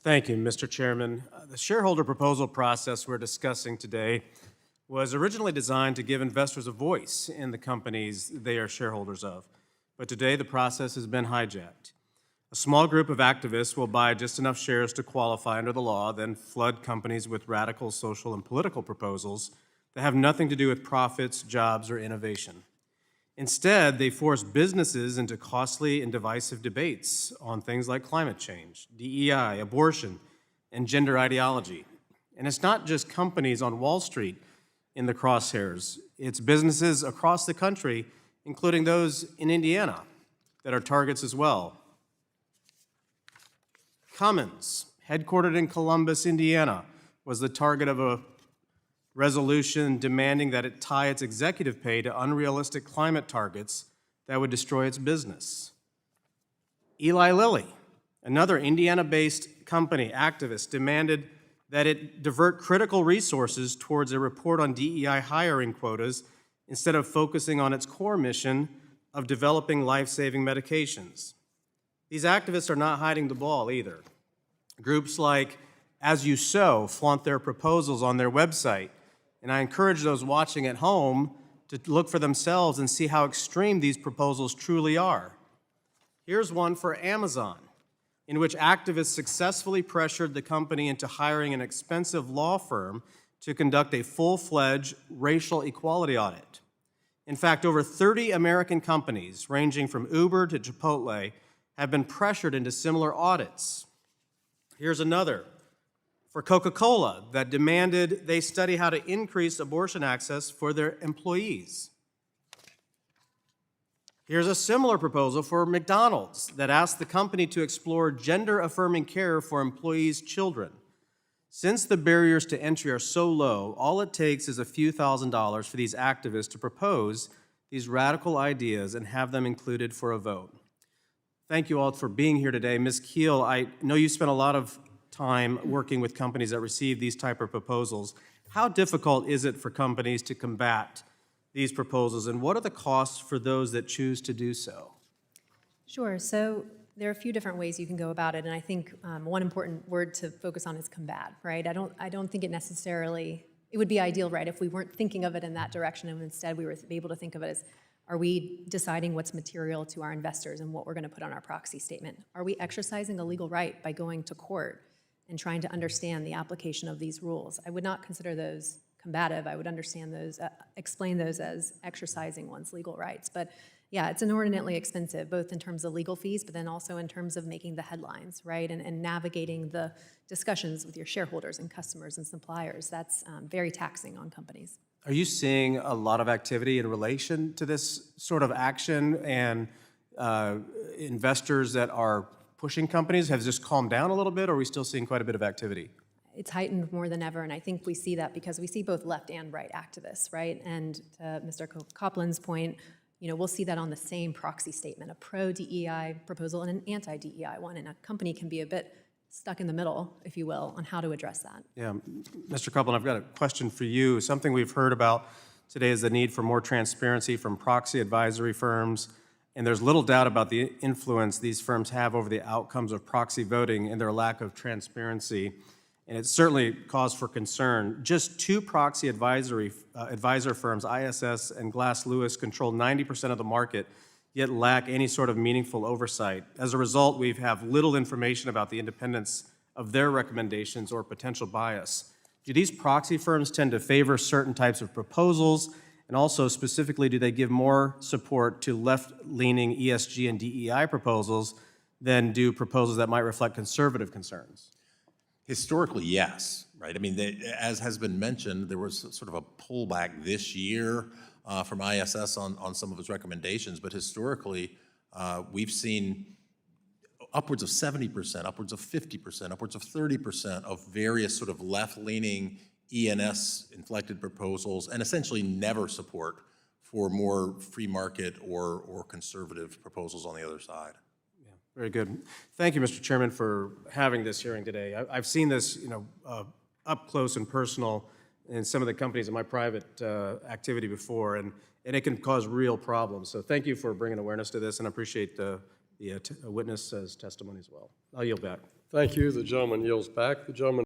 Thank you, Mr. Chairman. The shareholder proposal process we're discussing today was originally designed to give investors a voice in the companies they are shareholders of. But today, the process has been hijacked. A small group of activists will buy just enough shares to qualify under the law, then flood companies with radical social and political proposals that have nothing to do with profits, jobs, or innovation. Instead, they force businesses into costly and divisive debates on things like climate change, DEI, abortion, and gender ideology. And it's not just companies on Wall Street in the crosshairs. It's businesses across the country, including those in Indiana, that are targets as well. Cummins, headquartered in Columbus, Indiana, was the target of a resolution demanding that it tie its executive pay to unrealistic climate targets that would destroy its business. Eli Lilly, another Indiana-based company activist, demanded that it divert critical resources towards a report on DEI hiring quotas instead of focusing on its core mission of developing life-saving medications. These activists are not hiding the ball either. Groups like As You Sow flaunt their proposals on their website, and I encourage those watching at home to look for themselves and see how extreme these proposals truly are. Here's one for Amazon, in which activists successfully pressured the company into hiring an expensive law firm to conduct a full-fledged racial equality audit. In fact, over 30 American companies, ranging from Uber to Chipotle, have been pressured into similar audits. Here's another for Coca-Cola that demanded they study how to increase abortion access for their employees. Here's a similar proposal for McDonald's that asked the company to explore gender-affirming care for employees' children. Since the barriers to entry are so low, all it takes is a few $1,000s for these activists to propose these radical ideas and have them included for a vote. Thank you all for being here today. Ms. Keel, I know you spent a lot of time working with companies that receive these type of proposals. How difficult is it for companies to combat these proposals, and what are the costs for those that choose to do so? Sure. So there are a few different ways you can go about it, and I think one important word to focus on is combat, right? I don't think it would be ideal, right, if we weren't thinking of it in that direction, and instead we were able to think of it as, are we deciding what's material to our investors and what we're going to put on our proxy statement? Are we exercising a legal right by going to court and trying to understand the application of these rules? I would not consider those combative. I would explain those as exercising one's legal rights. But yeah, it's inordinately expensive, both in terms of legal fees, but then also in terms of making the headlines, right? And navigating the discussions with your shareholders and customers and suppliers. That's very taxing on companies. Are you seeing a lot of activity in relation to this sort of action, and investors that are pushing companies have just calmed down a little bit, or are we still seeing quite a bit of activity? It's heightened more than ever, and I think we see that because we see both left and right activists, right? And to Mr. Copland's point, we'll see that on the same proxy statement, a pro-DEI proposal and an anti-DEI one, and a company can be a bit stuck in the middle, if you will, on how to address that. Yeah, Mr. Copland, I've got a question for you. Something we've heard about today is the need for more transparency from proxy advisory firms, and there's little doubt about the influence these firms have over the outcomes of proxy voting and their lack of transparency, and it's certainly cause for concern. Just two proxy advisor firms, ISS and Glass Lewis, control 90% of the market, yet lack any sort of meaningful oversight. As a result, we have little information about the independence of their recommendations or potential bias. Do these proxy firms tend to favor certain types of proposals? And also, specifically, do they give more support to left-leaning ESG and DEI proposals than do proposals that might reflect conservative concerns? Historically, yes, right? I mean, as has been mentioned, there was sort of a pullback this year from ISS on some of its recommendations, but historically, we've seen upwards of 70%, upwards of 50%, upwards of 30% of various sort of left-leaning ENS-inflected proposals, and essentially never support for more free market or conservative proposals on the other side. Yeah, very good. Thank you, Mr. Chairman, for having this hearing today. I've seen this, up close and personal in some of the companies in my private activity before, and it can cause real problems. So thank you for bringing awareness to this, and I appreciate the witness's testimony as well. I'll yield back. Thank you. The gentleman yields back. The gentleman